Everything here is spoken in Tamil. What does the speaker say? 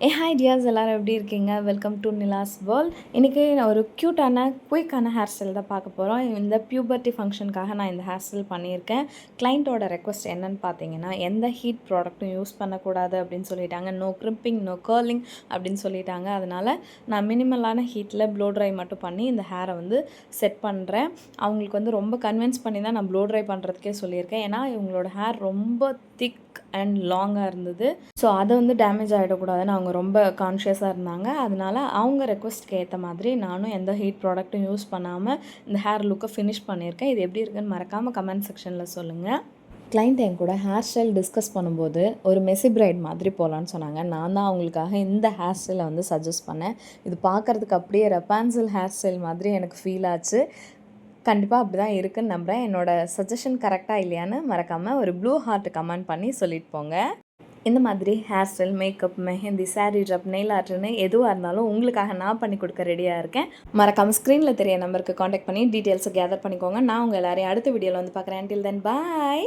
ஹாய் டியர்ஸ், எல்லோரும் எப்படி இருக்கீங்க? Welcome to Nila's world. இன்றைக்கி நான் ஒரு க்யூட்டான குயிக்கான ஹேர் ஸ்டைல் தான் பார்க்க போகிறோம். இந்த பியூபர்ட்டி ஃபங்க்ஷனுக்காக நான் இந்த ஹேர் ஸ்டைல் பண்ணியிருக்கேன். கிளைண்ட்டோட ரெக்வஸ்ட் என்னென்னு பார்த்தீங்கன்னா, எந்த ஹீட் ப்ராடக்ட்டும் யூஸ் பண்ணக்கூடாது அப்படின்னு சொல்லிட்டாங்க. நோ க்ரிம்பிங், நோ கர்லிங் அப்படின்னு சொல்லிட்டாங்க. அதனால் நான் மினிமலான ஹீட்டில் ப்ளோ ட்ரை மட்டும் பண்ணி இந்த ஹேரை வந்து செட் பண்ணுறேன். அவங்களுக்கு வந்து ரொம்ப கன்வின்ஸ் பண்ணி தான் நான் ப்ளோ ட்ரை பண்ணுறதுக்கே சொல்லியிருக்கேன். ஏன்னா இவங்களோட ஹேர் ரொம்ப திக் அண்ட் லாங்காக இருந்தது. ஸோ அதை வந்து டேமேஜ் ஆகிடக்கூடாதுன்னு அவங்க ரொம்ப கான்ஷியஸாக இருந்தாங்க. அதனால் அவங்க ரெக்வஸ்ட்க்கு ஏற்ற மாதிரி நானும் எந்த ஹீட் ப்ராடக்ட்டும் யூஸ் பண்ணாமல் இந்த ஹேர் லுக்கை ஃபினிஷ் பண்ணியிருக்கேன். இது எப்படி இருக்குன்னு மறக்காமல் கமெண்ட் செக்ஷனில் சொல்லுங்கள். கிளைண்ட் என் கூட ஹேர் ஸ்டைல் டிஸ்கஸ் பண்ணும்போது ஒரு மெஸ்ஸி பிரைட் மாதிரி போகலான்னு சொன்னாங்க. நான் தான் அவங்களுக்காக இந்த ஹேர் ஸ்டைலை வந்து சஜஸ்ட் பண்ணேன். இது பார்க்குறதுக்கு அப்படியே ரப்பான்சில் ஹேர் ஸ்டைல் மாதிரி எனக்கு ஃபீல் ஆச்சு. கண்டிப்பாக அப்படி தான் இருக்குதுன்னு நம்புகிறேன். என்னோடய சஜஷன் கரெக்டாக இல்லையான்னு மறக்காமல் ஒரு ப்ளூ ஹார்ட் கமெண்ட் பண்ணி சொல்லிட்டு போங்க. இந்த மாதிரி hair style, makeup, mehndi, sari drape, nail ஆர்ட்னு எதுவாக இருந்தாலும் உங்களுக்காக நான் பண்ணி கொடுக்க ரெடியாக இருக்கேன். மறக்காமல் ஸ்க்ரீனில் தெரிய நம்பருக்கு காண்டாக்ட் பண்ணி டீட்டெயில்ஸை கேதர் பண்ணிக்கோங்க. நான் உங்கள் எல்லாரையும் அடுத்த வீடியோவில் வந்து பார்க்குறேன். டில் தென் பாய்.